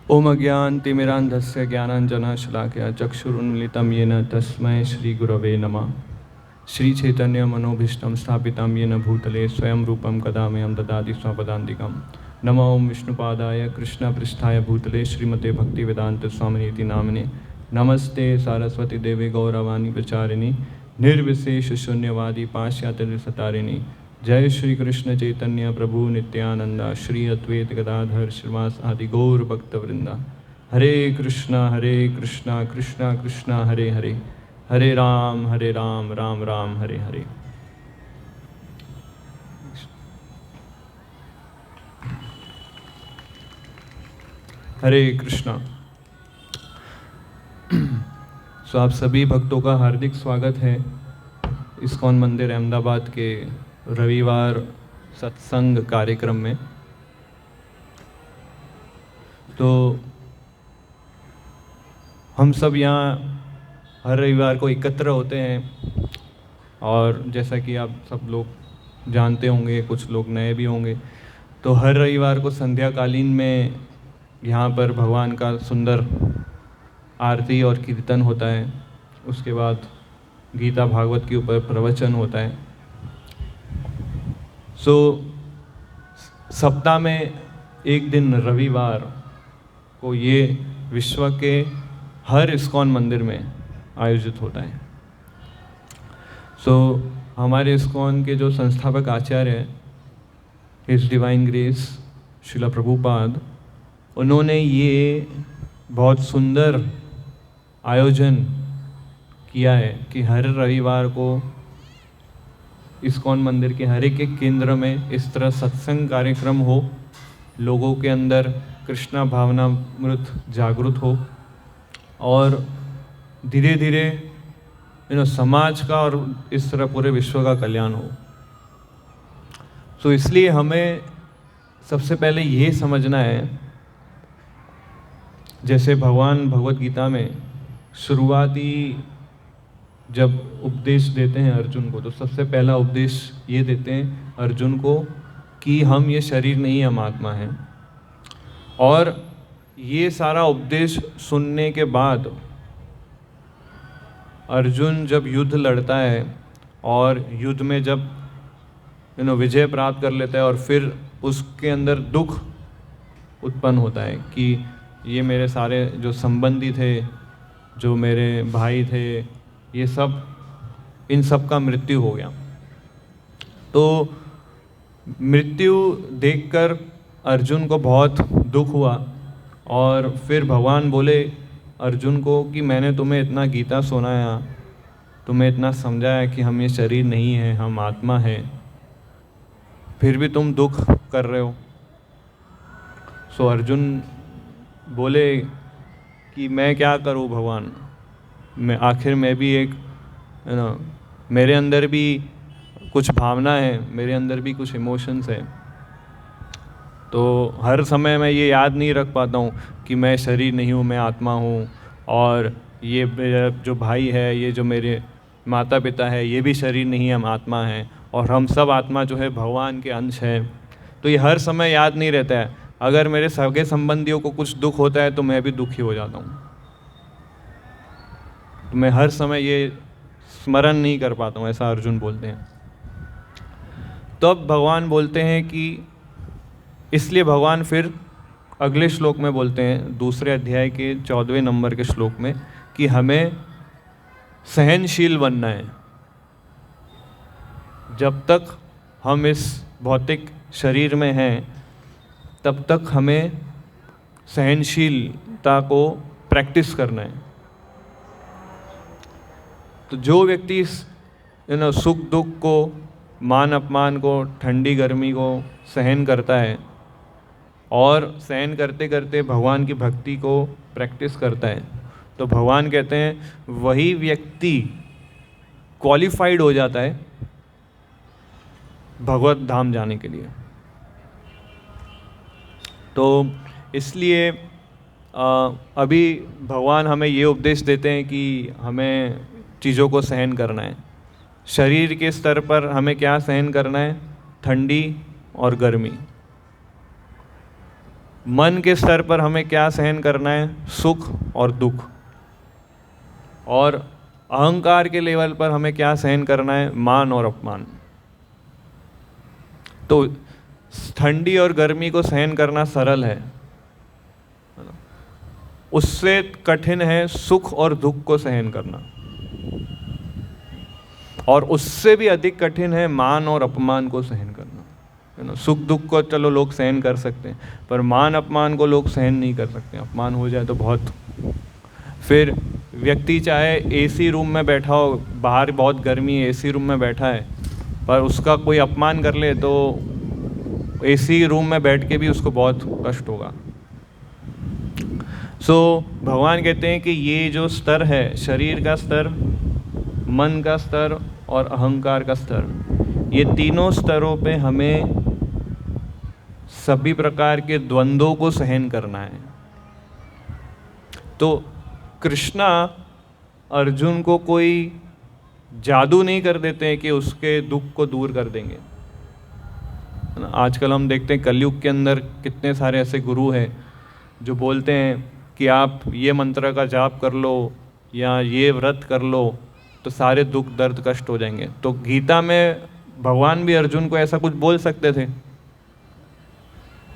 ओम अज्ञानतिमिरान्धस्य ज्ञानाञ्जनशलाकया चक्षुरुन्मिलितं येन तस्मै श्रीगुरवे नमः। श्रीचैतन्यमनोभीष्टं स्थापितं येन भूतले स्वयं रूपं कदा मह्यं ददाति स्वपदान्तिकं। नमो ओं विष्णुपादाय कृष्णपृष्ठाय भूतले श्रीमते भक्तिवेदान्तस्वामिनीति नामिने। नमस्ते सारस्वती देवी गौरवाणी प्रचारिणी निर्विशेषशून्यवादी पाश्चात्यदेशतारिणी। जय श्री कृष्ण चैतन्य प्रभु नित्यानंद श्री अद्वैत गदाधर श्रीवास आदि गौर भक्तवृंदा। हरे कृष्णा कृष्णा कृष्णा हरे हरे, हरे राम राम राम हरे हरे। हरे कृष्णा। सो आप सभी भक्तों का हार्दिक स्वागत है इस्कॉन मंदिर अहमदाबाद के रविवार सत्संग कार्यक्रम में। तो हम सब यहाँ हर रविवार को एकत्र होते हैं और जैसा कि आप सब लोग जानते होंगे, कुछ लोग नए भी होंगे, तो हर रविवार को संध्याकालीन में यहाँ पर भगवान का सुंदर आरती और कीर्तन होता है। उसके बाद गीता भागवत के ऊपर प्रवचन होता है। सप्ताह में एक दिन रविवार को ये विश्व के हर इस्कॉन मंदिर में आयोजित होता है। हमारे इस्कॉन के जो संस्थापक आचार्य हैं, His Divine Grace Srila Prabhupada, उन्होंने ये बहुत सुंदर आयोजन किया है कि हर रविवार को इस्कॉन मंदिर के हर एक केंद्र में इस तरह सत्संग कार्यक्रम हो, लोगों के अंदर कृष्णा भावनामृत जागृत हो और धीरे धीरे समाज का और इस तरह पूरे विश्व का कल्याण हो। इसलिए हमें सबसे पहले ये समझना है, जैसे भगवान भगवत गीता में शुरुआती जब उपदेश देते हैं अर्जुन को, तो सबसे पहला उपदेश ये देते हैं अर्जुन को कि हम ये शरीर नहीं, हम आत्मा हैं। और ये सारा उपदेश सुनने के बाद अर्जुन जब युद्ध लड़ता है और युद्ध में जब विजय प्राप्त कर लेता है और फिर उसके अंदर दुख उत्पन्न होता है कि ये मेरे सारे जो संबंधी थे, जो मेरे भाई थे, ये सब, इन सब का मृत्यु हो गया। तो मृत्यु देखकर अर्जुन को बहुत दुख हुआ और फिर भगवान बोले अर्जुन को कि मैंने तुम्हें इतना गीता सुनाया, तुम्हें इतना समझाया कि हम ये शरीर नहीं है, हम आत्मा है, फिर भी तुम दुख कर रहे हो। अर्जुन बोले कि मैं क्या करूं भगवान, मैं आखिर में भी एक मेरे अंदर भी कुछ भावना है, मेरे अंदर भी कुछ इमोशंस है। तो हर समय मैं ये याद नहीं रख पाता हूँ कि मैं शरीर नहीं हूँ, मैं आत्मा हूँ, और ये मेरा जो भाई है, ये जो मेरे माता पिता है, ये भी शरीर नहीं है, हम आत्मा हैं, और हम सब आत्मा जो है भगवान के अंश है। तो ये हर समय याद नहीं रहता है। अगर मेरे सगे संबंधियों को कुछ दुख होता है तो मैं भी दुखी हो जाता हूँ। तो मैं हर समय ये स्मरण नहीं कर पाता हूँ, ऐसा अर्जुन बोलते हैं। तो अब भगवान बोलते हैं कि इसलिए भगवान फिर अगले श्लोक में बोलते हैं, दूसरे अध्याय के 14वें नंबर के श्लोक में, कि हमें सहनशील बनना है। जब तक हम इस भौतिक शरीर में हैं तब तक हमें सहनशीलता को प्रैक्टिस करना है। तो जो व्यक्ति सुख दुख को, मान अपमान को, ठंडी गर्मी को सहन करता है और सहन करते करते भगवान की भक्ति को प्रैक्टिस करता है, तो भगवान कहते हैं वही व्यक्ति क्वालिफाइड हो जाता है भगवत धाम जाने के लिए। तो इसलिए अभी भगवान हमें ये उपदेश देते हैं कि हमें चीज़ों को सहन करना है। शरीर के स्तर पर हमें क्या सहन करना है? ठंडी और गर्मी। मन के स्तर पर हमें क्या सहन करना है? सुख और दुख। और अहंकार के लेवल पर हमें क्या सहन करना है? मान और अपमान। तो ठंडी और गर्मी को सहन करना सरल है ना? उससे कठिन है सुख और दुख को सहन करना, और उससे भी अधिक कठिन है मान और अपमान को सहन करना, है ना? सुख दुख को चलो लोग सहन कर सकते हैं, पर मान अपमान को लोग सहन नहीं कर सकते। अपमान हो जाए तो बहुत, फिर व्यक्ति चाहे एसी रूम में बैठा हो, बाहर बहुत गर्मी है, एसी रूम में बैठा है, पर उसका कोई अपमान कर ले तो एसी रूम में बैठ के भी उसको बहुत कष्ट होगा। भगवान कहते हैं कि ये जो स्तर है, शरीर का स्तर, मन का स्तर और अहंकार का स्तर, ये तीनों स्तरों पे हमें सभी प्रकार के द्वंद्वों को सहन करना है। तो कृष्णा अर्जुन को कोई जादू नहीं कर देते हैं कि उसके दुख को दूर कर देंगे। आजकल हम देखते हैं कलयुग के अंदर कितने सारे ऐसे गुरु हैं जो बोलते हैं कि आप ये मंत्र का जाप कर लो या ये व्रत कर लो तो सारे दुख दर्द कष्ट हो जाएंगे। तो गीता में भगवान भी अर्जुन को ऐसा कुछ बोल सकते थे,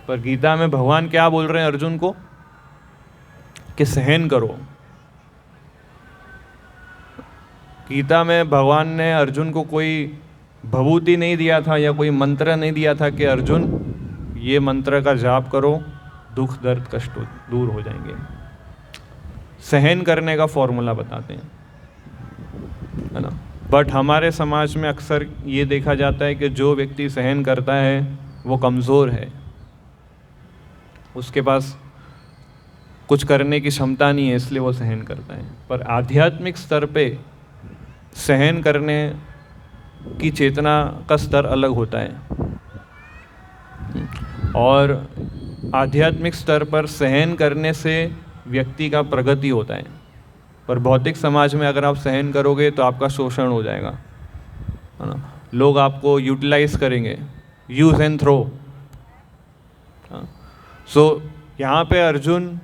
पर गीता में भगवान क्या बोल रहे हैं अर्जुन को? कि सहन करो। गीता में भगवान ने अर्जुन को कोई भभूति नहीं दिया था या कोई मंत्र नहीं दिया था कि अर्जुन ये मंत्र का जाप करो, दुख दर्द कष्ट दूर हो जाएंगे। सहन करने का फॉर्मूला बताते हैं, है ना? बट हमारे समाज में अक्सर ये देखा जाता है कि जो व्यक्ति सहन करता है वो कमज़ोर है, उसके पास कुछ करने की क्षमता नहीं है, इसलिए वो सहन करता है। पर आध्यात्मिक स्तर पे सहन करने की चेतना का स्तर अलग होता है, और आध्यात्मिक स्तर पर सहन करने से व्यक्ति का प्रगति होता है। पर भौतिक समाज में अगर आप सहन करोगे तो आपका शोषण हो जाएगा, है ना? लोग आपको यूटिलाइज करेंगे, यूज एंड थ्रो। यहाँ पे अर्जुन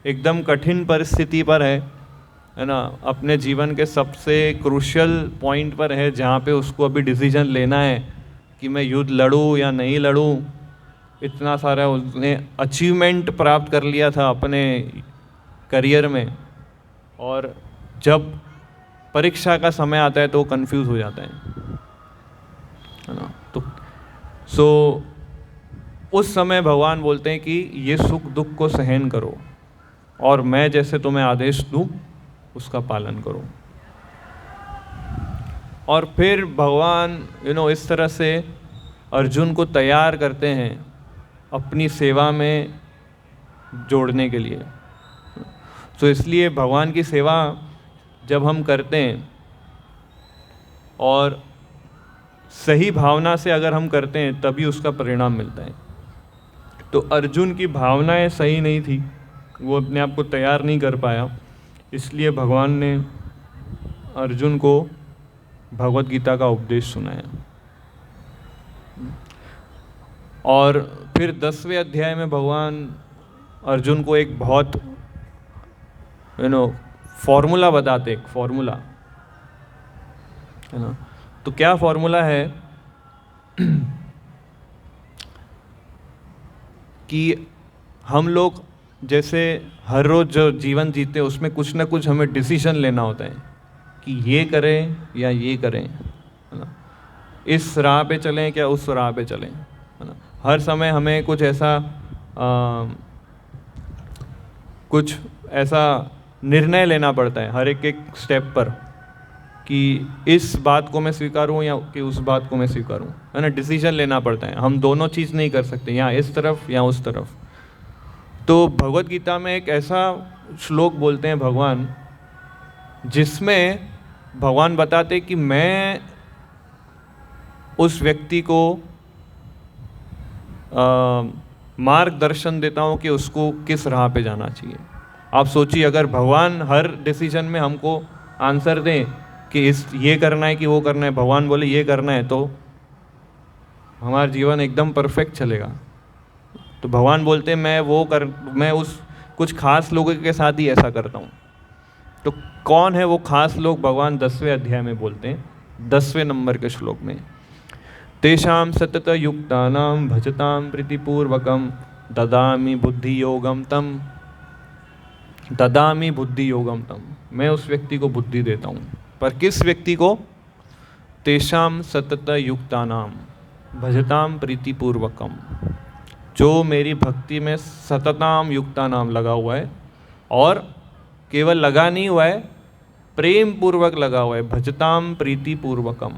एकदम कठिन परिस्थिति पर है ना? अपने जीवन के सबसे क्रूशियल पॉइंट पर है जहाँ पे उसको अभी डिसीजन लेना है कि मैं युद्ध लड़ूँ या नहीं लड़ूँ। इतना सारा उसने अचीवमेंट प्राप्त कर लिया था अपने करियर में, और जब परीक्षा का समय आता है तो वो कंफ्यूज हो जाता है ना? तो उस समय भगवान बोलते हैं कि ये सुख दुख को सहन करो और मैं जैसे तुम्हें आदेश दूँ उसका पालन करो। और फिर भगवान इस तरह से अर्जुन को तैयार करते हैं अपनी सेवा में जोड़ने के लिए। तो इसलिए भगवान की सेवा जब हम करते हैं और सही भावना से अगर हम करते हैं तभी उसका परिणाम मिलता है। तो अर्जुन की भावनाएं सही नहीं थी, वो अपने आप को तैयार नहीं कर पाया, इसलिए भगवान ने अर्जुन को भगवत गीता का उपदेश सुनाया। और फिर 10वें अध्याय में भगवान अर्जुन को एक बहुत फॉर्मूला बताते, एक फॉर्मूला, है ना? तो क्या फॉर्मूला है कि हम लोग जैसे हर रोज़ जो जीवन जीते हैं उसमें कुछ ना कुछ हमें डिसीजन लेना होता है कि ये करें या ये करें, है ना? इस राह पे चलें क्या उस राह पे चलें, है ना? हर समय हमें कुछ ऐसा निर्णय लेना पड़ता है हर एक स्टेप पर कि इस बात को मैं स्वीकारूं या कि उस बात को मैं स्वीकारूं, है ना? डिसीजन लेना पड़ता है, हम दोनों चीज़ नहीं कर सकते, या इस तरफ या उस तरफ। तो भगवत गीता में एक ऐसा श्लोक बोलते हैं भगवान जिसमें भगवान बताते कि मैं उस व्यक्ति को मार्गदर्शन देता हूँ कि उसको किस राह पे जाना चाहिए। आप सोचिए अगर भगवान हर डिसीजन में हमको आंसर दें कि ये करना है कि वो करना है, भगवान बोले ये करना है, तो हमारा जीवन एकदम परफेक्ट चलेगा। तो भगवान बोलते हैं मैं उस कुछ खास लोगों के साथ ही ऐसा करता हूँ। तो कौन है वो खास लोग? भगवान 10वें अध्याय में बोलते हैं, 10वें नंबर के श्लोक में, तेषां सतत युक्तानां भजतां प्रीतिपूर्वकं ददामि बुद्धि योगम तम, ददामि बुद्धि योगम तम। मैं उस व्यक्ति को बुद्धि देता हूँ। पर किस व्यक्ति को? तेषां सतत युक्तानां भजतां प्रीतिपूर्वकम, जो मेरी भक्ति में सतताम युक्तानाम लगा हुआ है, और केवल लगा नहीं हुआ है, प्रेम पूर्वक लगा हुआ है, भजताम प्रीतिपूर्वकम।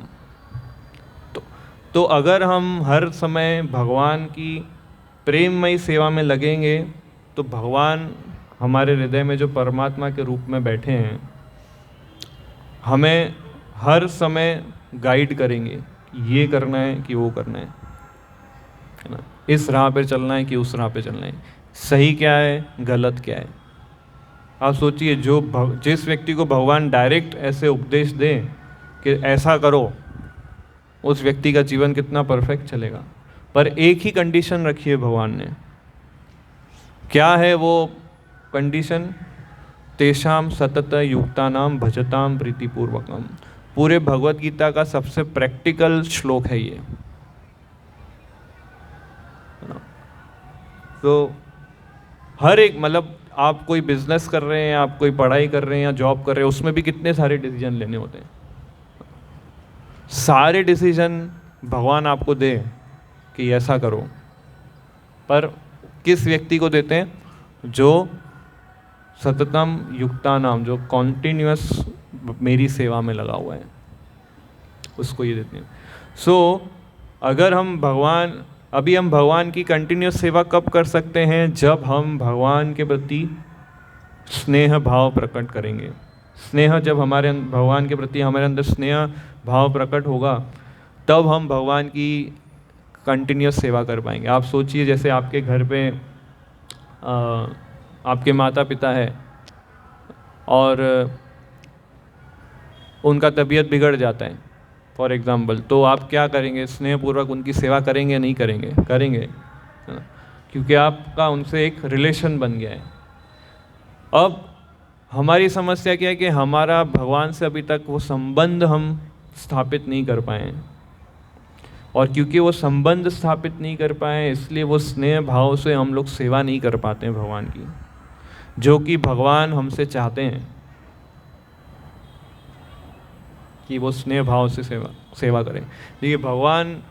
तो अगर हम हर समय भगवान की प्रेममयी सेवा में लगेंगे तो भगवान हमारे हृदय में जो परमात्मा के रूप में बैठे हैं हमें हर समय गाइड करेंगे कि ये करना है कि वो करना है ना, इस राह पे चलना है कि उस राह पे चलना है, सही क्या है गलत क्या है। आप सोचिए, जिस व्यक्ति को भगवान डायरेक्ट ऐसे उपदेश दें कि ऐसा करो, उस व्यक्ति का जीवन कितना परफेक्ट चलेगा। पर एक ही कंडीशन रखी है भगवान ने। क्या है वो कंडीशन? तेषां सतत युक्तानां भजतां प्रीतिपूर्वकम। पूरे भगवत गीता का सबसे प्रैक्टिकल श्लोक है ये। तो हर एक, मतलब आप कोई बिजनेस कर रहे हैं, आप कोई पढ़ाई कर रहे हैं या जॉब कर रहे हैं, उसमें भी कितने सारे डिसीजन लेने होते हैं। सारे डिसीजन भगवान आपको दे कि ऐसा करो, पर किस व्यक्ति को देते हैं? जो सततम युक्तानाम, जो कॉन्टिन्यूअस मेरी सेवा में लगा हुआ है, उसको ये देते हैं। अगर हम भगवान की कंटिन्यूअस सेवा कब कर सकते हैं? जब हम भगवान के प्रति स्नेह भाव प्रकट करेंगे। स्नेह जब भगवान के प्रति हमारे अंदर स्नेह भाव प्रकट होगा, तब हम भगवान की कंटिन्यूअस सेवा कर पाएंगे। आप सोचिए, जैसे आपके घर पे आपके माता पिता है और उनका तबीयत बिगड़ जाता है फॉर एग्ज़ाम्पल, तो आप क्या करेंगे? स्नेहपूर्वक उनकी सेवा करेंगे या नहीं करेंगे? करेंगे, है ना? क्योंकि आपका उनसे एक रिलेशन बन गया है। अब हमारी समस्या क्या है कि हमारा भगवान से अभी तक वो संबंध हम स्थापित नहीं कर पाए हैं, और क्योंकि वो संबंध स्थापित नहीं कर पाए, इसलिए वो स्नेह भाव से हम लोग सेवा नहीं कर पाते हैं भगवान की, जो कि भगवान हमसे चाहते हैं कि वो स्नेह भाव से सेवा करें। देखिए, भगवान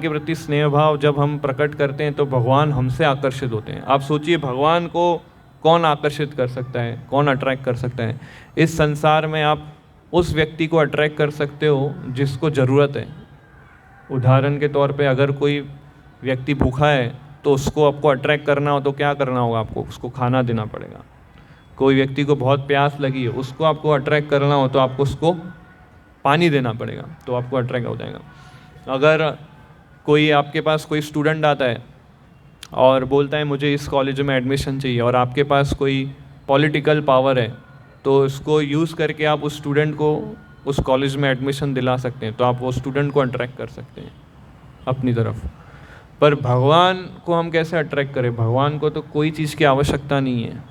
के प्रति स्नेह भाव जब हम प्रकट करते हैं तो भगवान हमसे आकर्षित होते हैं। आप सोचिए, भगवान को कौन आकर्षित कर सकता है, कौन अट्रैक्ट कर सकता है? इस संसार में आप उस व्यक्ति को अट्रैक्ट कर सकते हो जिसको ज़रूरत है। उदाहरण के तौर पे, अगर कोई व्यक्ति भूखा है तो उसको आपको अट्रैक्ट करना हो तो क्या करना होगा? आपको उसको खाना देना पड़ेगा। कोई व्यक्ति को बहुत प्यास लगी है, उसको आपको अट्रैक्ट करना हो तो आपको उसको पानी देना पड़ेगा, तो आपको अट्रैक्ट हो जाएगा। अगर कोई आपके पास कोई स्टूडेंट आता है और बोलता है मुझे इस कॉलेज में एडमिशन चाहिए, और आपके पास कोई पॉलिटिकल पावर है, तो इसको यूज़ करके आप उस स्टूडेंट को उस कॉलेज में एडमिशन दिला सकते हैं, तो आप वो स्टूडेंट को अट्रैक्ट कर सकते हैं अपनी तरफ। पर भगवान को हम कैसे अट्रैक्ट करें? भगवान को तो कोई चीज़ की आवश्यकता नहीं है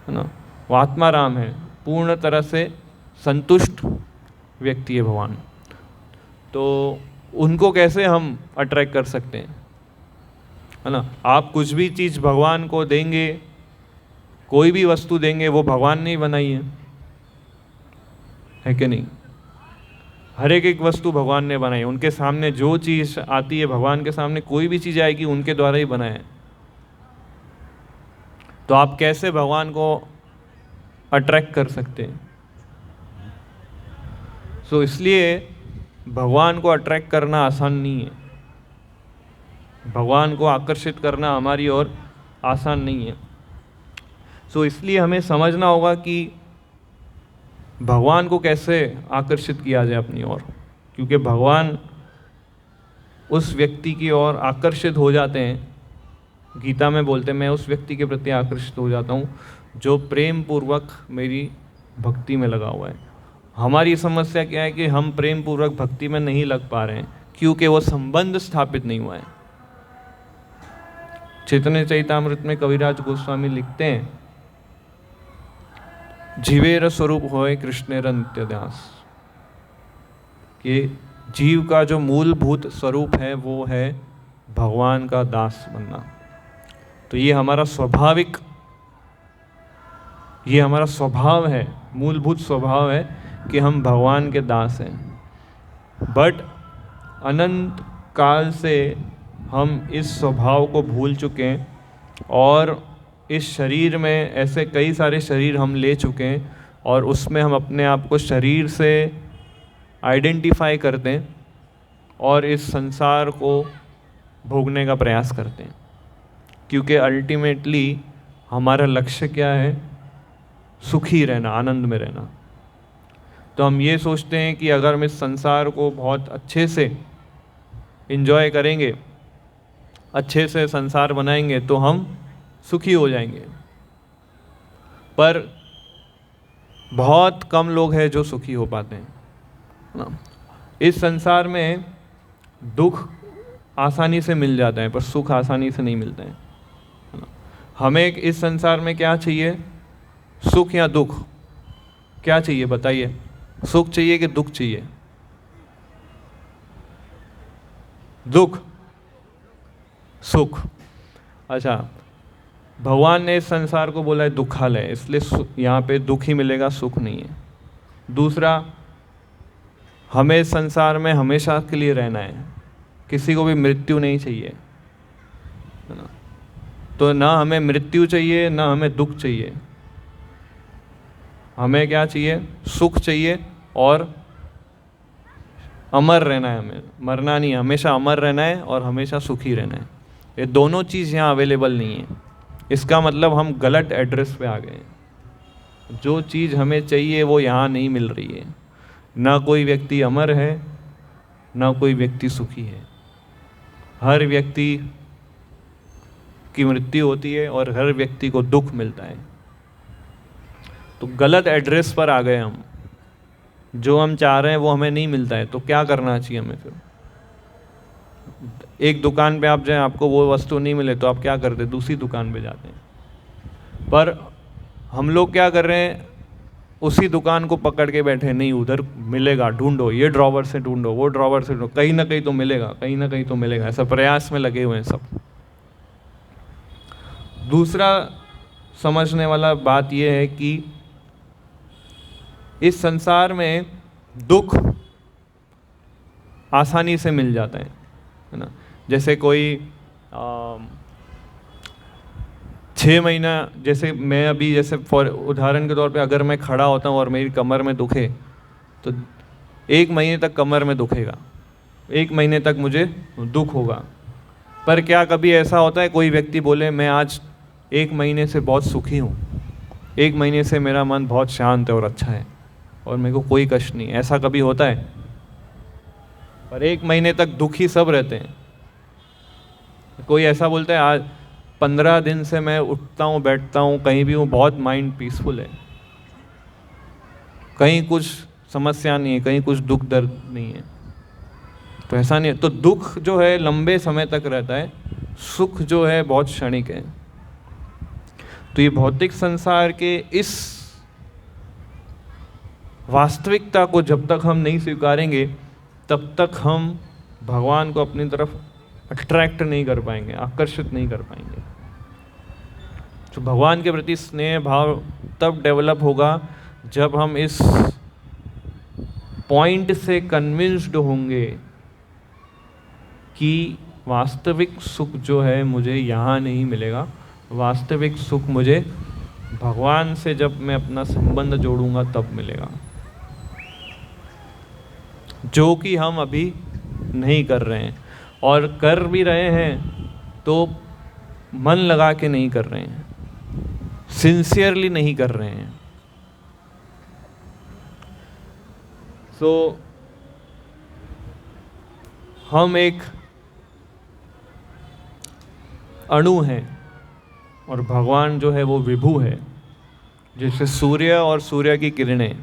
ना। वो आत्मा राम है, पूर्ण तरह से संतुष्ट व्यक्ति है भगवान। तो उनको कैसे हम अट्रैक्ट कर सकते हैं, है ना? आप कुछ भी चीज़ भगवान को देंगे, कोई भी वस्तु देंगे, वो भगवान ने ही बनाई है कि नहीं? हर एक वस्तु भगवान ने बनाई है। उनके सामने जो चीज़ आती है, भगवान के सामने कोई भी चीज़ आएगी, उनके द्वारा ही बनाया है। तो आप कैसे भगवान को अट्रैक्ट कर सकते हैं? इसलिए भगवान को अट्रैक्ट करना आसान नहीं है, भगवान को आकर्षित करना हमारी ओर आसान नहीं है। इसलिए हमें समझना होगा कि भगवान को कैसे आकर्षित किया जाए अपनी ओर, क्योंकि भगवान उस व्यक्ति की ओर आकर्षित हो जाते हैं। गीता में बोलते हैं, मैं उस व्यक्ति के प्रति आकर्षित हो जाता हूँ जो प्रेम पूर्वक मेरी भक्ति में लगा हुआ है। हमारी समस्या क्या है कि हम प्रेम पूर्वक भक्ति में नहीं लग पा रहे हैं, क्योंकि वो संबंध स्थापित नहीं हुआ है। चैतन्य चैतामृत में कविराज गोस्वामी लिखते हैं, जीवेर स्वरूप होए कृष्णेर नित्य दास, कि जीव का जो मूलभूत स्वरूप है वो है भगवान का दास बनना। तो ये हमारा स्वभाव है, मूलभूत स्वभाव है कि हम भगवान के दास हैं। बट अनंत काल से हम इस स्वभाव को भूल चुके हैं और इस शरीर में ऐसे कई सारे शरीर हम ले चुके हैं और उसमें हम अपने आप को शरीर से आइडेंटिफाई करते हैं और इस संसार को भोगने का प्रयास करते हैं, क्योंकि अल्टीमेटली हमारा लक्ष्य क्या है? सुखी रहना, आनंद में रहना। तो हम ये सोचते हैं कि अगर हम इस संसार को बहुत अच्छे से एंजॉय करेंगे, अच्छे से संसार बनाएंगे तो हम सुखी हो जाएंगे। पर बहुत कम लोग हैं जो सुखी हो पाते हैं ना। इस संसार में दुख आसानी से मिल जाता है पर सुख आसानी से नहीं मिलता है ना। हमें इस संसार में क्या चाहिए? सुख या दुख? क्या चाहिए बताइए? सुख चाहिए कि दुख चाहिए? दुख, सुख। अच्छा, भगवान ने इस संसार को बोला है दुखालय, इसलिए यहाँ पे दुख ही मिलेगा, सुख नहीं है। दूसरा, हमें इस संसार में हमेशा के लिए रहना है, किसी को भी मृत्यु नहीं चाहिए, है ना। तो ना हमें मृत्यु चाहिए ना हमें दुख चाहिए, हमें क्या चाहिए? सुख चाहिए और अमर रहना है। हमें मरना नहीं है, हमेशा अमर रहना है और हमेशा सुखी रहना है। ये दोनों चीज़ यहाँ अवेलेबल नहीं है। इसका मतलब हम गलत एड्रेस पे आ गए हैं। जो चीज़ हमें चाहिए वो यहाँ नहीं मिल रही है। ना कोई व्यक्ति अमर है ना कोई व्यक्ति सुखी है। हर व्यक्ति की मृत्यु होती है और हर व्यक्ति को दुख मिलता है। तो गलत एड्रेस पर आ गए हम। जो हम चाह रहे हैं वो हमें नहीं मिलता है, तो क्या करना चाहिए हमें फिर? एक दुकान पे आप जाएं, आपको वो वस्तु नहीं मिले तो आप क्या करते? दूसरी दुकान पे जाते हैं। पर हम लोग क्या कर रहे हैं? उसी दुकान को पकड़ के बैठे, नहीं उधर मिलेगा, ढूंढो, ये ड्रॉवर से ढूंढो, वो ड्रॉवर से ढूंढो, कहीं ना कहीं तो मिलेगा, कहीं ना कहीं तो मिलेगा, ऐसा प्रयास में लगे हुए हैं सब। दूसरा समझने वाला बात यह है कि इस संसार में दुख आसानी से मिल जाता है ना। जैसे कोई 6 महीना, जैसे मैं अभी, जैसे फॉर उदाहरण के तौर पे अगर मैं खड़ा होता हूँ और मेरी कमर में दुखे तो 1 महीने तक कमर में दुखेगा, 1 महीने तक मुझे दुख होगा। पर क्या कभी ऐसा होता है कोई व्यक्ति बोले मैं आज 1 महीने से बहुत सुखी हूँ, 1 महीने से मेरा मन बहुत शांत है और अच्छा है और मेरे को कोई कष्ट नहीं? ऐसा कभी होता है? पर 1 महीने तक दुखी सब रहते हैं। कोई ऐसा बोलता है आज 15 दिन से मैं उठता हूँ बैठता हूँ कहीं भी हूँ, बहुत माइंड पीसफुल है, कहीं कुछ समस्या नहीं है, कहीं कुछ दुख दर्द नहीं है। तो ऐसा नहीं है। तो दुख जो है लंबे समय तक रहता है, सुख जो है बहुत क्षणिक है। तो ये भौतिक संसार के इस वास्तविकता को जब तक हम नहीं स्वीकारेंगे तब तक हम भगवान को अपनी तरफ अट्रैक्ट नहीं कर पाएंगे, आकर्षित नहीं कर पाएंगे। तो भगवान के प्रति स्नेह भाव तब डेवलप होगा जब हम इस पॉइंट से कन्विंस्ड होंगे कि वास्तविक सुख जो है मुझे यहाँ नहीं मिलेगा, वास्तविक सुख मुझे भगवान से जब मैं अपना संबंध जोड़ूंगा तब मिलेगा, जो कि हम अभी नहीं कर रहे हैं। और कर भी रहे हैं तो मन लगा के नहीं कर रहे हैं, सिंसियरली नहीं कर रहे हैं। सो हम एक अणु हैं और भगवान जो है वो विभु है। जैसे सूर्य और सूर्य की किरणें,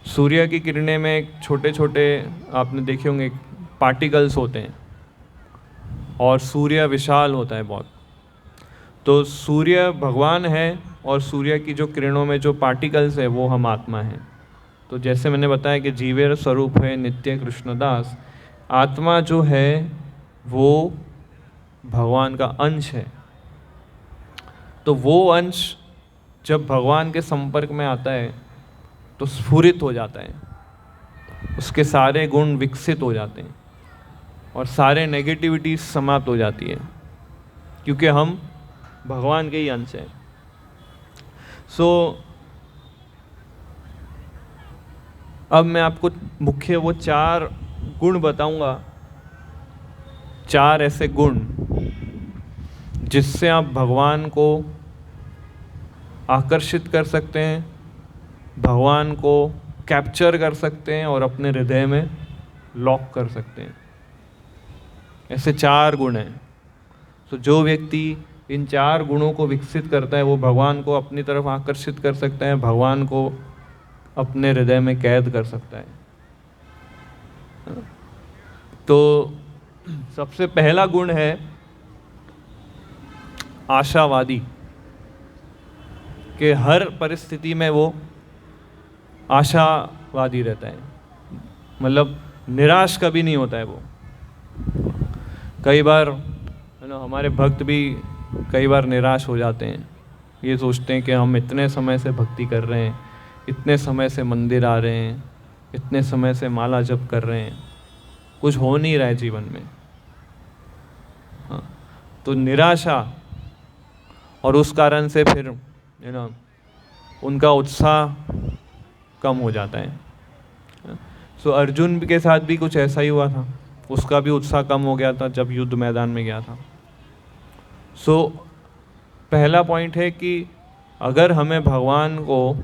सूर्य की किरणें में छोटे छोटे आपने देखे होंगे पार्टिकल्स होते हैं, और सूर्य विशाल होता है बहुत। तो सूर्य भगवान है और सूर्य की जो किरणों में जो पार्टिकल्स है वो हम आत्मा हैं। तो जैसे मैंने बताया कि जीवेर स्वरूप है नित्य कृष्णदास, आत्मा जो है वो भगवान का अंश है। तो वो अंश जब भगवान के संपर्क में आता है तो स्फुरित हो जाता है, उसके सारे गुण विकसित हो जाते हैं और सारे नेगेटिविटी समाप्त हो जाती है, क्योंकि हम भगवान के ही अंश हैं। अब मैं आपको मुख्य वो 4 गुण बताऊंगा, 4 ऐसे गुण जिससे आप भगवान को आकर्षित कर सकते हैं, भगवान को कैप्चर कर सकते हैं और अपने हृदय में लॉक कर सकते हैं। ऐसे 4 गुण हैं। तो जो व्यक्ति इन 4 गुणों को विकसित करता है वो भगवान को अपनी तरफ आकर्षित कर सकता है, भगवान को अपने हृदय में कैद कर सकता है। तो सबसे पहला गुण है आशावादी, कि हर परिस्थिति में वो आशावादी रहता है, मतलब निराश कभी नहीं होता है वो। कई बार हमारे भक्त भी कई बार निराश हो जाते हैं, ये सोचते हैं कि हम इतने समय से भक्ति कर रहे हैं, इतने समय से मंदिर आ रहे हैं, इतने समय से माला जप कर रहे हैं, कुछ हो नहीं रहा है जीवन में। हाँ, तो निराशा, और उस कारण से फिर उनका उत्साह कम हो जाता है। सो अर्जुन के साथ भी कुछ ऐसा ही हुआ था, उसका भी उत्साह कम हो गया था जब युद्ध मैदान में गया था। सो पहला पॉइंट है कि अगर हमें भगवान को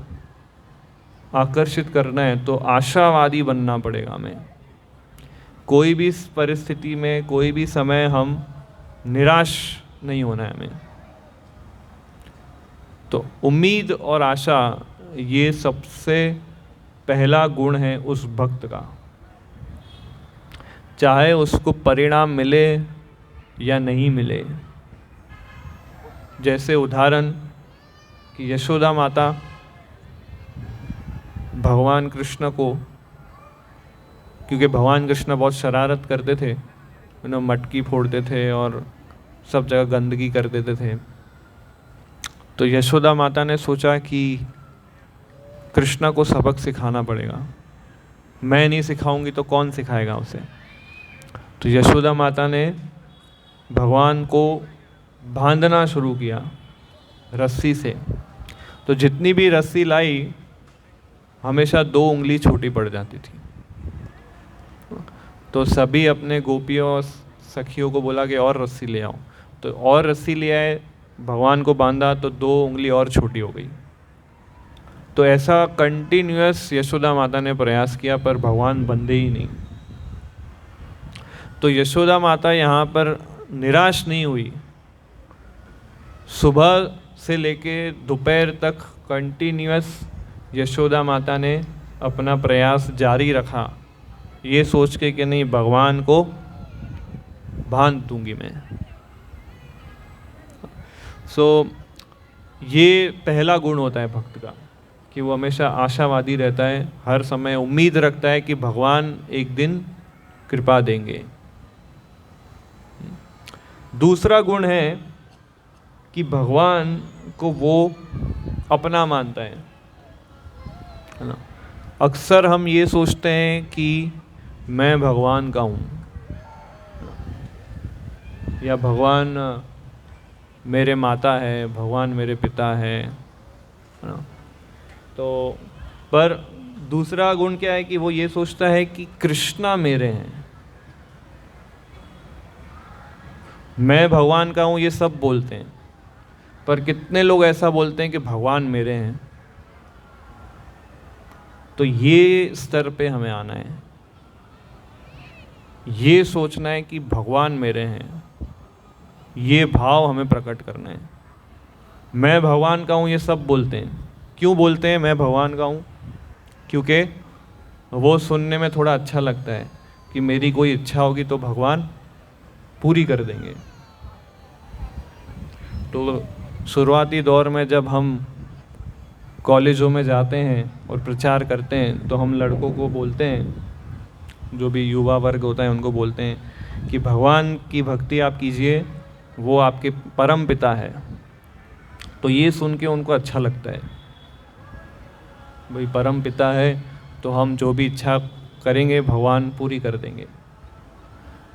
आकर्षित करना है तो आशावादी बनना पड़ेगा हमें। कोई भी परिस्थिति में, कोई भी समय हम निराश नहीं होना है हमें। तो उम्मीद और आशा ये सबसे पहला गुण है उस भक्त का, चाहे उसको परिणाम मिले या नहीं मिले। जैसे उदाहरण कि यशोदा माता भगवान कृष्ण को, क्योंकि भगवान कृष्ण बहुत शरारत करते थे, मटकी फोड़ते थे और सब जगह गंदगी कर देते थे, तो यशोदा माता ने सोचा कि कृष्ण को सबक सिखाना पड़ेगा, मैं नहीं सिखाऊंगी तो कौन सिखाएगा उसे। तो यशोदा माता ने भगवान को बांधना शुरू किया रस्सी से। तो जितनी भी रस्सी लाई हमेशा 2 उंगली छोटी पड़ जाती थी। तो सभी अपने गोपियों और सखियों को बोला कि और रस्सी ले आओ, तो और रस्सी ले आए, भगवान को बांधा तो 2 उंगली और छोटी हो गई। तो ऐसा कंटिन्यूअस यशोदा माता ने प्रयास किया पर भगवान बंधे ही नहीं। तो यशोदा माता यहाँ पर निराश नहीं हुई, सुबह से लेके दोपहर तक कंटिन्यूअस यशोदा माता ने अपना प्रयास जारी रखा, ये सोच के कि नहीं भगवान को बांध दूंगी मैं। ये पहला गुण होता है भक्त का, कि वो हमेशा आशावादी रहता है, हर समय उम्मीद रखता है कि भगवान एक दिन कृपा देंगे। दूसरा गुण है कि भगवान को वो अपना मानता है ना। अक्सर हम ये सोचते हैं कि मैं भगवान का हूँ, या भगवान मेरे माता है, भगवान मेरे पिता है ना। तो पर दूसरा गुण क्या है कि वो ये सोचता है कि कृष्णा मेरे हैं, मैं भगवान का हूँ, ये सब बोलते हैं, पर कितने लोग ऐसा बोलते हैं कि भगवान मेरे हैं। तो ये स्तर पे हमें आना है, ये सोचना है कि भगवान मेरे हैं, ये भाव हमें प्रकट करना है। मैं भगवान का हूँ ये सब बोलते हैं, क्यों बोलते हैं मैं भगवान का हूँ? क्योंकि वो सुनने में थोड़ा अच्छा लगता है कि मेरी कोई इच्छा होगी तो भगवान पूरी कर देंगे। तो शुरुआती दौर में जब हम कॉलेजों में जाते हैं और प्रचार करते हैं तो हम लड़कों को बोलते हैं, जो भी युवा वर्ग होता है उनको बोलते हैं कि भगवान की भक्ति आप कीजिए, वो आपके परम पिता है। तो ये सुन के उनको अच्छा लगता है, भाई परम पिता है तो हम जो भी इच्छा करेंगे भगवान पूरी कर देंगे।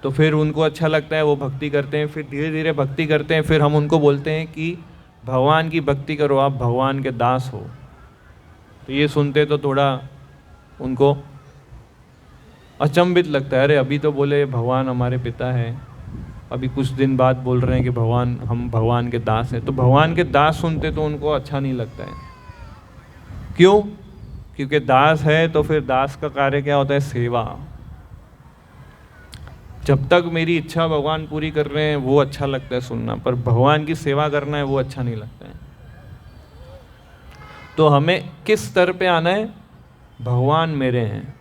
तो फिर उनको अच्छा लगता है, वो भक्ति करते हैं, फिर धीरे धीरे भक्ति करते हैं। फिर हम उनको बोलते हैं कि भगवान की भक्ति करो, आप भगवान के दास हो। तो ये सुनते तो थोड़ा उनको अचंभित लगता है, अरे अभी तो बोले भगवान हमारे पिता है, अभी कुछ दिन बाद बोल रहे हैं कि भगवान, हम भगवान के दास हैं। तो भगवान के दास सुनते तो उनको अच्छा नहीं लगता है। क्यों? क्योंकि दास है तो फिर दास का कार्य क्या होता है? सेवा। जब तक मेरी इच्छा भगवान पूरी कर रहे हैं वो अच्छा लगता है सुनना, पर भगवान की सेवा करना है वो अच्छा नहीं लगता है। तो हमें किस स्तर पे आना है? भगवान मेरे हैं,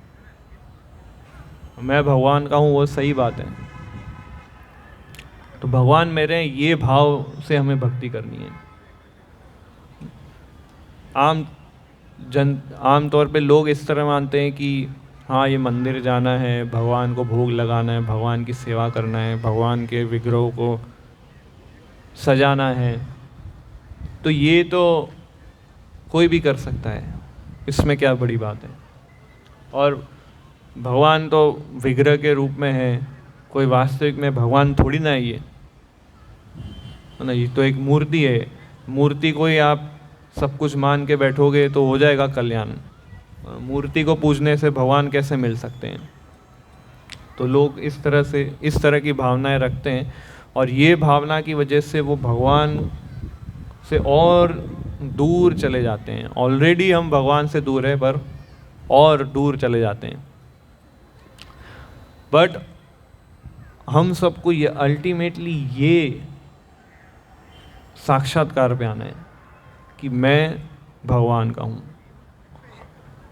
मैं भगवान का हूँ, वो सही बात है। तो भगवान मेरे हैं, ये भाव से हमें भक्ति करनी है। आम तौर पे लोग इस तरह मानते हैं कि हाँ, ये मंदिर जाना है, भगवान को भोग लगाना है, भगवान की सेवा करना है, भगवान के विग्रहों को सजाना है। तो ये तो कोई भी कर सकता है, इसमें क्या बड़ी बात है। और भगवान तो विग्रह के रूप में है, कोई वास्तविक में भगवान थोड़ी ना है ये, है ना। ये तो एक मूर्ति है, मूर्ति को ही आप सब कुछ मान के बैठोगे तो हो जाएगा कल्याण। मूर्ति को पूजने से भगवान कैसे मिल सकते हैं? तो लोग इस तरह की भावनाएं रखते हैं, और ये भावना की वजह से वो भगवान से और दूर चले जाते हैं। ऑलरेडी हम भगवान से दूर हैं, पर और दूर चले जाते हैं। बट हम सबको ये अल्टीमेटली ये साक्षात्कार पे आना है कि मैं भगवान का हूँ।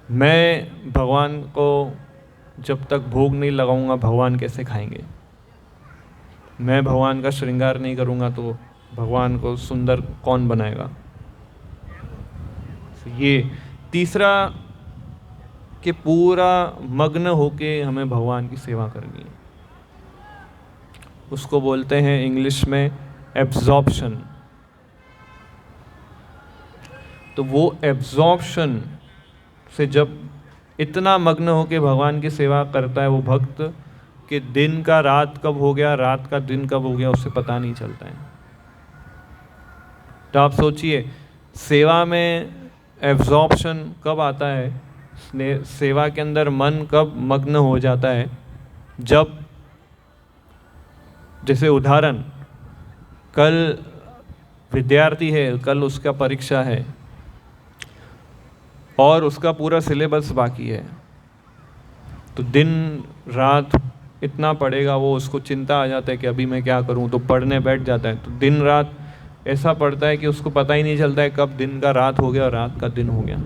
मैं भगवान को जब तक भोग नहीं लगाऊंगा भगवान कैसे खाएंगे? मैं भगवान का श्रृंगार नहीं करूंगा तो भगवान को सुंदर कौन बनाएगा? ये तीसरा कि पूरा मग्न होके हमें भगवान की सेवा करनी है। उसको बोलते हैं इंग्लिश में एब्जॉर्प्शन। तो वो एब्जॉर्प्शन से जब इतना मग्न होके भगवान की सेवा करता है वो भक्त, कि दिन का रात कब हो गया, रात का दिन कब हो गया, उससे पता नहीं चलता है। तो आप सोचिए, सेवा में एब्जॉर्प्शन कब आता है, सेवा के अंदर मन कब मग्न हो जाता है? जब, जैसे उदाहरण, कल विद्यार्थी है, कल उसका परीक्षा है और उसका पूरा सिलेबस बाकी है, तो दिन रात इतना पढ़ेगा वो, उसको चिंता आ जाता है कि अभी मैं क्या करूं, तो पढ़ने बैठ जाता है। तो दिन रात ऐसा पढ़ता है कि उसको पता ही नहीं चलता है कब दिन का रात हो गया और रात का दिन हो गया।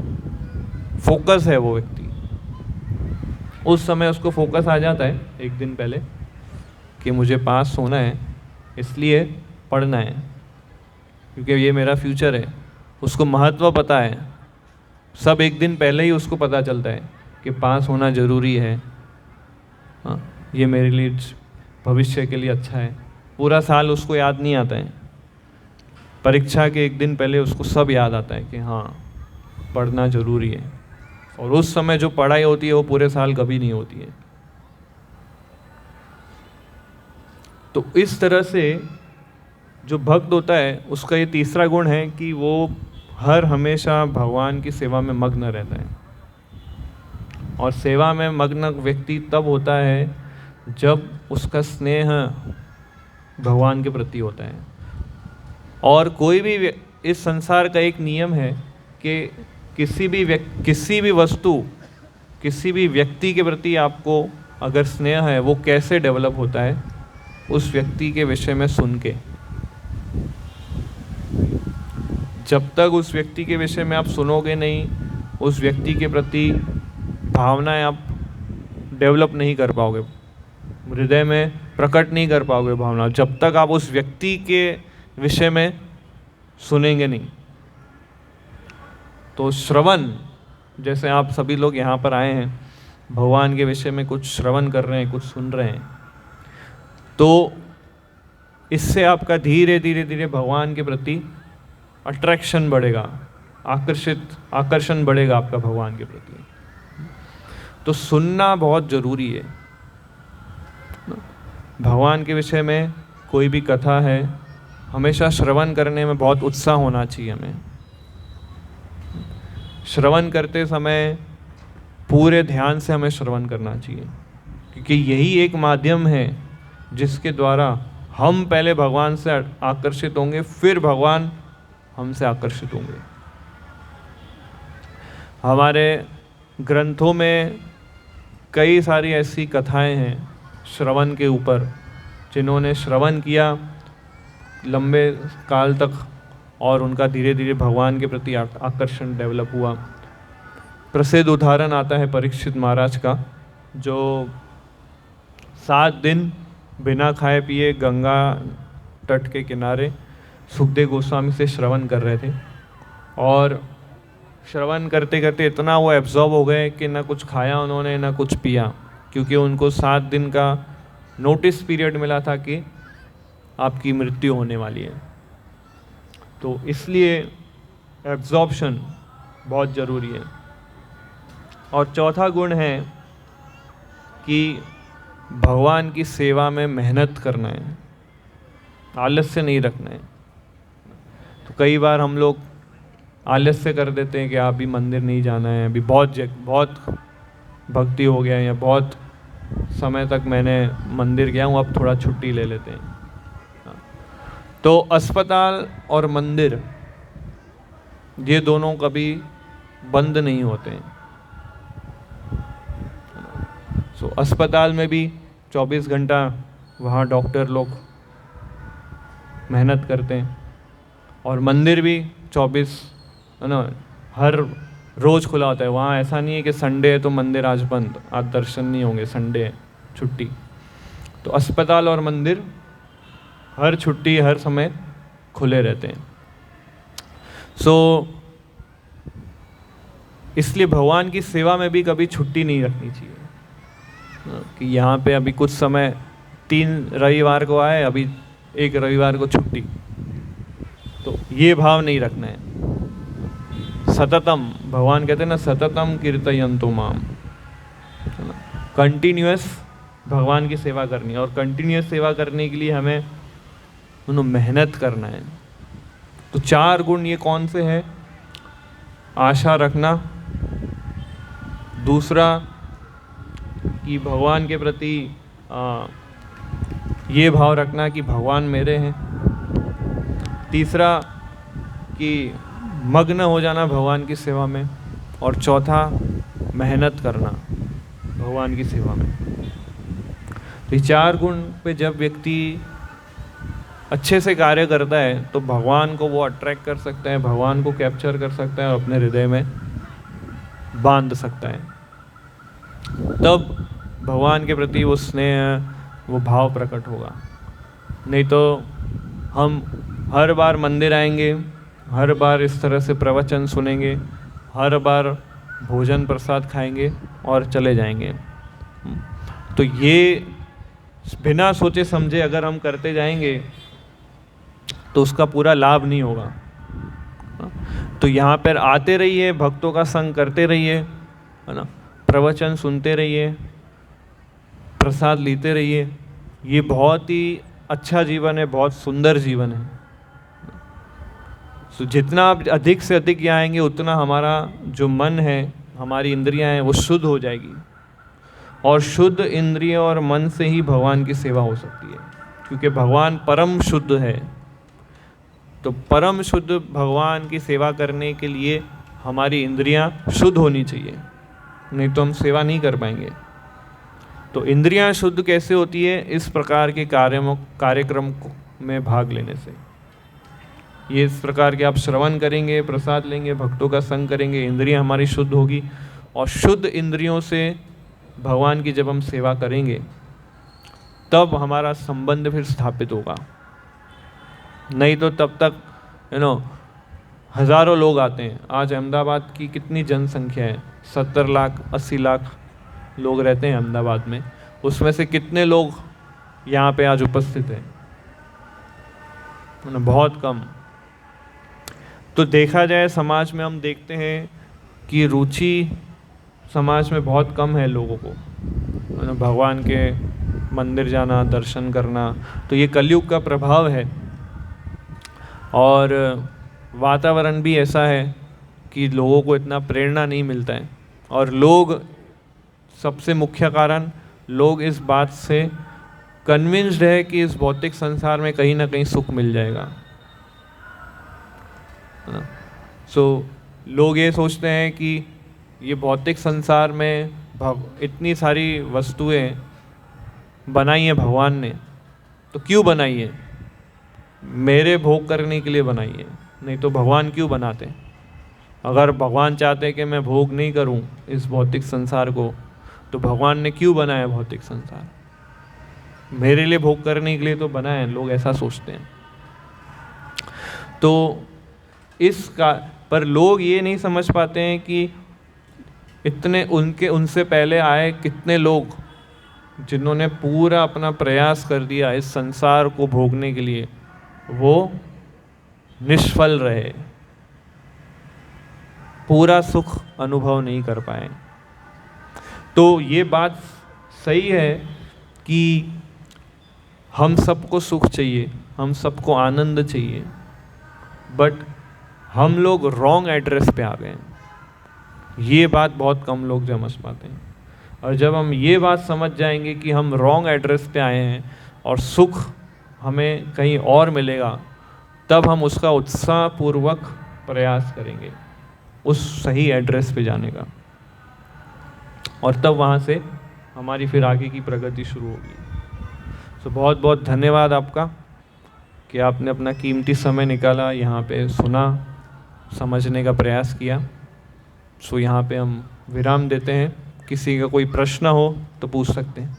फोकस है वो व्यक्ति, उस समय उसको फोकस आ जाता है एक दिन पहले कि मुझे पास होना है, इसलिए पढ़ना है, क्योंकि ये मेरा फ्यूचर है। उसको महत्व पता है, सब एक दिन पहले ही उसको पता चलता है कि पास होना ज़रूरी है। हाँ, ये मेरे लिए भविष्य के लिए अच्छा है। पूरा साल उसको याद नहीं आता है, परीक्षा के एक दिन पहले उसको सब याद आता है कि हाँ पढ़ना ज़रूरी है। और उस समय जो पढ़ाई होती है वो पूरे साल कभी नहीं होती है। तो इस तरह से जो भक्त होता है उसका ये तीसरा गुण है कि वो हर हमेशा भगवान की सेवा में मग्न रहता है। और सेवा में मग्न व्यक्ति तब होता है जब उसका स्नेह भगवान के प्रति होता है। और कोई भी, इस संसार का एक नियम है कि किसी भी वस्तु, किसी भी व्यक्ति के प्रति आपको अगर स्नेह है, वो कैसे डेवलप होता है? उस व्यक्ति के विषय में सुन के। जब तक उस व्यक्ति के विषय में आप सुनोगे नहीं, उस व्यक्ति के प्रति भावनाएं आप डेवलप नहीं कर पाओगे, हृदय में प्रकट नहीं कर पाओगे भावना, जब तक आप उस व्यक्ति के विषय में सुनेंगे नहीं। तो श्रवण, जैसे आप सभी लोग यहाँ पर आए हैं, भगवान के विषय में कुछ श्रवण कर रहे हैं, कुछ सुन रहे हैं, तो इससे आपका धीरे धीरे धीरे भगवान के प्रति अट्रैक्शन बढ़ेगा, आकर्षण बढ़ेगा आपका भगवान के प्रति। तो सुनना बहुत ज़रूरी है। भगवान के विषय में कोई भी कथा है, हमेशा श्रवण करने में बहुत उत्साह होना चाहिए हमें। श्रवण करते समय पूरे ध्यान से हमें श्रवण करना चाहिए, क्योंकि यही एक माध्यम है जिसके द्वारा हम पहले भगवान से आकर्षित होंगे, फिर भगवान हमसे आकर्षित होंगे। हमारे ग्रंथों में कई सारी ऐसी कथाएं हैं श्रवण के ऊपर, जिन्होंने श्रवण किया लंबे काल तक और उनका धीरे धीरे भगवान के प्रति आकर्षण डेवलप हुआ। प्रसिद्ध उदाहरण आता है परीक्षित महाराज का, जो 7 दिन बिना खाए पिए गंगा तट के किनारे सुखदेव गोस्वामी से श्रवण कर रहे थे, और श्रवण करते करते इतना वो एब्जॉर्ब हो गए कि ना कुछ खाया उन्होंने ना कुछ पिया, क्योंकि उनको 7 दिन का नोटिस पीरियड मिला था कि आपकी मृत्यु होने वाली है। तो इसलिए एब्जॉर्प्शन बहुत ज़रूरी है। और चौथा गुण है कि भगवान की सेवा में मेहनत करना है, आलस्य नहीं रखना है। तो कई बार हम लोग आलस्य कर देते हैं कि अभी मंदिर नहीं जाना है, अभी बहुत भक्ति हो गया है, या बहुत समय तक मैंने मंदिर गया हूँ, अब थोड़ा छुट्टी ले लेते हैं। तो अस्पताल और मंदिर ये दोनों कभी बंद नहीं होते हैं। सो अस्पताल में भी 24 घंटा वहाँ डॉक्टर लोग मेहनत करते हैं, और मंदिर भी 24 हर रोज़ खुला होता है। वहाँ ऐसा नहीं है कि संडे है तो मंदिर आज बंद, आज दर्शन नहीं होंगे, संडे है छुट्टी। तो अस्पताल और मंदिर हर छुट्टी हर समय खुले रहते हैं। इसलिए भगवान की सेवा में भी कभी छुट्टी नहीं रखनी चाहिए कि यहाँ पे अभी कुछ समय 3 रविवार को आए, अभी 1 रविवार को छुट्टी, तो ये भाव नहीं रखना है। सततम, भगवान कहते हैं ना, सततम कीर्तयन्तु माम, कंटिन्यूअस भगवान की सेवा करनी है। और कंटिन्यूअस सेवा करने के लिए हमें मेहनत करना है। तो 4 गुण ये कौन से हैं? आशा रखना, दूसरा कि भगवान के प्रति ये भाव रखना कि भगवान मेरे हैं, तीसरा कि मग्न हो जाना भगवान की सेवा में, और चौथा मेहनत करना भगवान की सेवा में। तो ये 4 गुण पे जब व्यक्ति अच्छे से कार्य करता है तो भगवान को वो अट्रैक्ट कर सकता है, भगवान को कैप्चर कर सकता है और अपने हृदय में बांध सकता है। तब भगवान के प्रति वो स्नेह, वो भाव प्रकट होगा। नहीं तो हम हर बार मंदिर आएंगे, हर बार इस तरह से प्रवचन सुनेंगे, हर बार भोजन प्रसाद खाएंगे और चले जाएंगे। तो ये बिना सोचे समझे अगर हम करते जाएंगे तो उसका पूरा लाभ नहीं होगा। तो यहाँ पर आते रहिए, भक्तों का संग करते रहिए, है ना, प्रवचन सुनते रहिए, प्रसाद लेते रहिए। ये बहुत ही अच्छा जीवन है, बहुत सुंदर जीवन है। तो जितना आप अधिक से अधिक यहाँ आएंगे उतना हमारा जो मन है, हमारी इंद्रियां हैं, वो शुद्ध हो जाएगी। और शुद्ध इंद्रिय और मन से ही भगवान की सेवा हो सकती है, क्योंकि भगवान परम शुद्ध है। तो परम शुद्ध भगवान की सेवा करने के लिए हमारी इंद्रियां शुद्ध होनी चाहिए, नहीं तो हम सेवा नहीं कर पाएंगे। तो इंद्रियां शुद्ध कैसे होती है? इस प्रकार के कार्यक्रम में भाग लेने से। ये इस प्रकार के आप श्रवण करेंगे, प्रसाद लेंगे, भक्तों का संग करेंगे, इंद्रियां हमारी शुद्ध होगी। और शुद्ध इंद्रियों से भगवान की जब हम सेवा करेंगे तब हमारा संबंध फिर स्थापित होगा। नहीं तो तब तक हज़ारों लोग आते हैं। आज अहमदाबाद की कितनी जनसंख्या है, 70 लाख 80 लाख लोग रहते हैं अहमदाबाद में। उसमें से कितने लोग यहाँ पे आज उपस्थित हैं? बहुत कम। तो देखा जाए समाज में हम देखते हैं कि रुचि समाज में बहुत कम है लोगों को भगवान के मंदिर जाना, दर्शन करना। तो ये कलयुग का प्रभाव है। और वातावरण भी ऐसा है कि लोगों को इतना प्रेरणा नहीं मिलता है। और लोग, सबसे मुख्य कारण, लोग इस बात से कन्विंस्ड है कि इस भौतिक संसार में कहीं ना कहीं सुख मिल जाएगा। लोग ये सोचते हैं कि ये भौतिक संसार में इतनी सारी वस्तुएं बनाई हैं भगवान ने, तो क्यों बनाई है? मेरे भोग करने के लिए बनाई है, नहीं तो भगवान क्यों बनाते? अगर भगवान चाहते कि मैं भोग नहीं करूं इस भौतिक संसार को, तो भगवान ने क्यों बनाया भौतिक संसार? मेरे लिए भोग करने के लिए तो बनाया है, लोग ऐसा सोचते हैं। तो इसका पर लोग ये नहीं समझ पाते हैं कि इतने उनसे पहले आए कितने लोग जिन्होंने पूरा अपना प्रयास कर दिया इस संसार को भोगने के लिए, वो निष्फल रहे, पूरा सुख अनुभव नहीं कर पाए। तो ये बात सही है कि हम सबको सुख चाहिए, हम सबको आनंद चाहिए, बट हम लोग रॉन्ग एड्रेस पे आ गए हैं। ये बात बहुत कम लोग समझ पाते हैं। और जब हम ये बात समझ जाएंगे कि हम रॉन्ग एड्रेस पे आए हैं और सुख हमें कहीं और मिलेगा, तब हम उसका उत्साहपूर्वक प्रयास करेंगे उस सही एड्रेस पे जाने का। और तब वहाँ से हमारी फिर आगे की प्रगति शुरू होगी। तो बहुत बहुत धन्यवाद आपका कि आपने अपना कीमती समय निकाला, यहाँ पे सुना, समझने का प्रयास किया। सो यहाँ पे हम विराम देते हैं। किसी का कोई प्रश्न हो तो पूछ सकते हैं।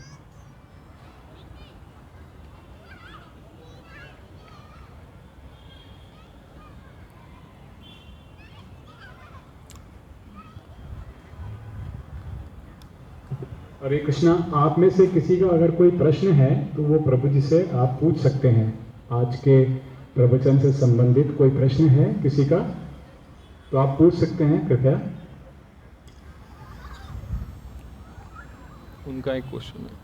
हरे कृष्णा। आप में से किसी का अगर कोई प्रश्न है तो वो प्रभु जी से आप पूछ सकते हैं। आज के प्रवचन से संबंधित कोई प्रश्न है किसी का तो आप पूछ सकते हैं, कृपया। उनका एक क्वेश्चन है।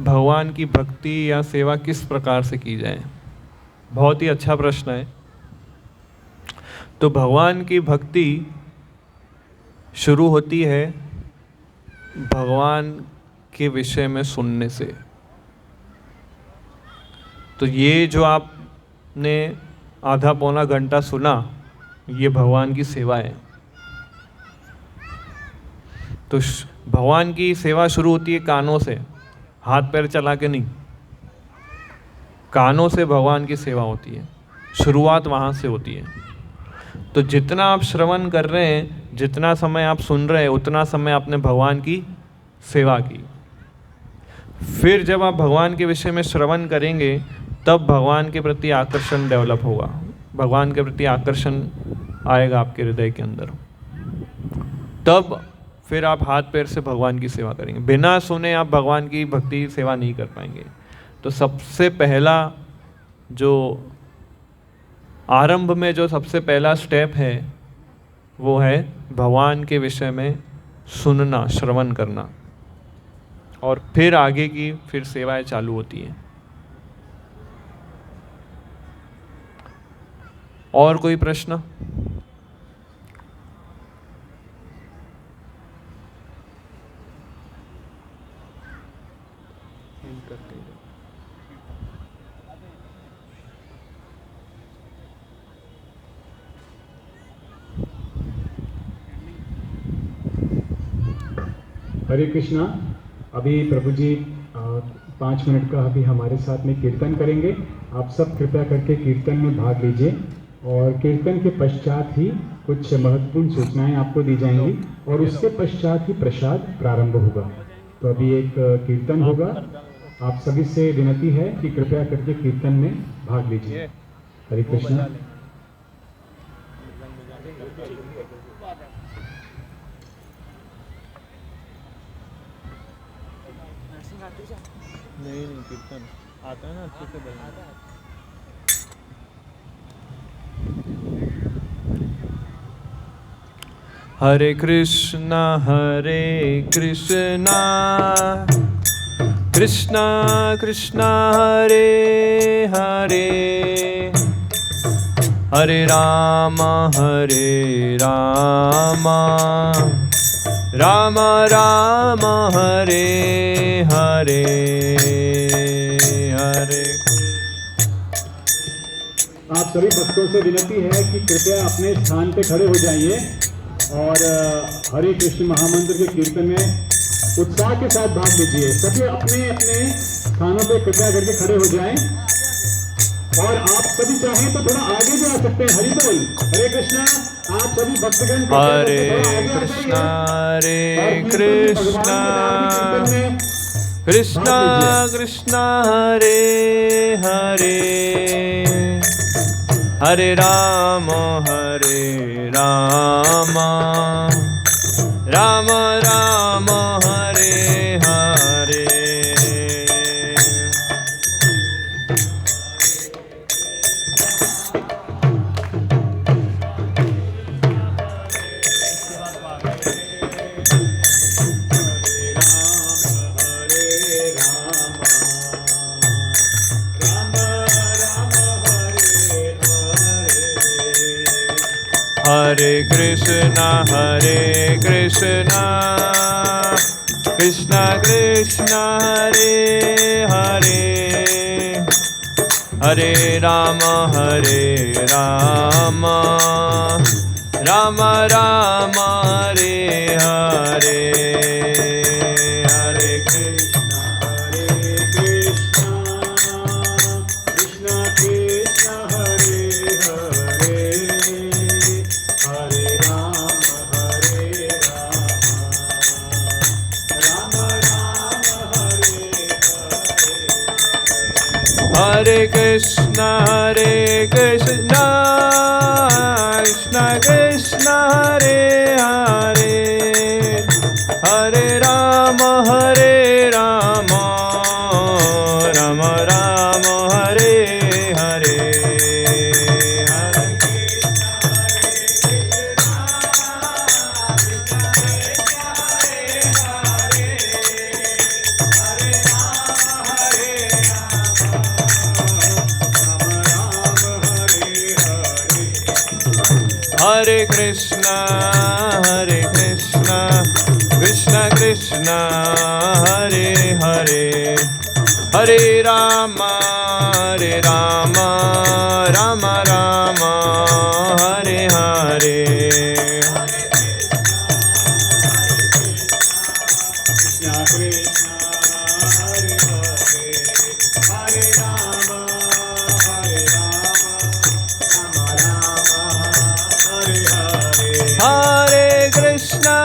भगवान की भक्ति या सेवा किस प्रकार से की जाए? बहुत ही अच्छा प्रश्न है। तो भगवान की भक्ति शुरू होती है भगवान के विषय में सुनने से। तो ये जो आपने आधा पौना घंटा सुना, ये भगवान की सेवा है। तो भगवान की सेवा शुरू होती है कानों से, हाथ पैर चला के नहीं। कानों से भगवान की सेवा होती है, शुरुआत वहाँ से होती है। तो जितना आप श्रवण कर रहे हैं, जितना समय आप सुन रहे हैं, उतना समय आपने भगवान की सेवा की। फिर जब आप भगवान के विषय में श्रवण करेंगे, तब भगवान के प्रति आकर्षण डेवलप होगा, भगवान के प्रति आकर्षण आएगा आपके हृदय के अंदर। तब फिर आप हाथ पैर से भगवान की सेवा करेंगे। बिना सुने आप भगवान की भक्ति सेवा नहीं कर पाएंगे। तो सबसे पहला जो आरंभ में जो सबसे पहला स्टेप है, वो है भगवान के विषय में सुनना, श्रवण करना, और फिर आगे की फिर सेवाएं चालू होती हैं। और कोई प्रश्न? हरे कृष्णा। अभी प्रभु जी 5 मिनट का अभी हमारे साथ में कीर्तन करेंगे। आप सब कृपया करके कीर्तन में भाग लीजिए और कीर्तन के पश्चात ही कुछ महत्वपूर्ण सूचनाएं आपको दी जाएंगी और उसके पश्चात ही प्रसाद प्रारंभ होगा। तो अभी एक कीर्तन होगा। आप सभी से विनती है कि कृपया करके कीर्तन में भाग लीजिए। हरे कृष्ण। नहीं कीर्तन आता है ना अच्छे से बोलना। हरे कृष्णा कृष्णा कृष्णा हरे हरे, हरे राम राम राम हरे हरे हरे। आप सभी भक्तों से विनती है कि कृपया अपने स्थान पे खड़े हो जाइए और हरे कृष्ण महामंत्र के कीर्तन में उत्साह के साथ भाग लीजिए। सभी अपने अपने स्थानों पे कृपया करके खड़े हो जाएं और आप सभी चाहें तो थोड़ा आगे भी आ सकते हैं। हरि बोल, हरे कृष्णा। आप सभी भक्तगण हरे कृष्णा कृष्णा कृष्णा हरे हरे, हरे राम राम राम हरे हरे। हरे कृष्णा कृष्णा कृष्णा हरे हरे, हरे राम राम राम हरे हरे। हरे कृष्णा कृष्णा कृष्णा हरे हरे, हरे राम राम हरे हरे। हरे कृष्णा कृष्णा कृष्णा हरे हरे, हरे राम राम राम हरे हरे। हरे कृष्णा कृष्णा कृष्णा हरे हरे, हरे राम राम राम हरे हरे। हरे कृष्णा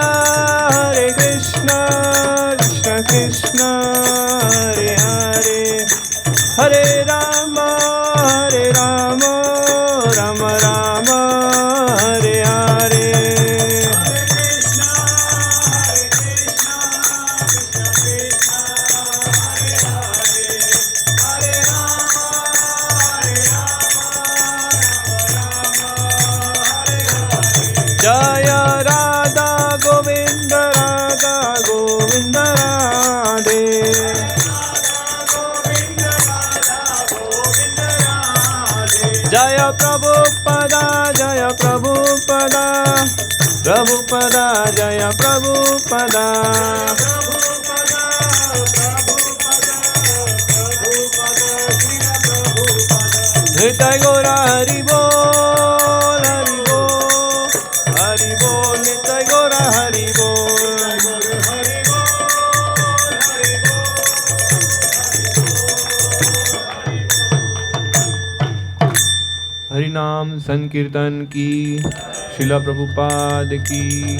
कृष्णा कृष्णा हरे हरे, हरे राम राम राम हरे हरे। जय राधा गोविंद राधे, जय प्रभुपदा प्रभुपदा जय प्रभुपदा। निताय गौर हरि बोल निताय गौर हरि बोल। संकीर्तन की, शिला प्रभुपाद की।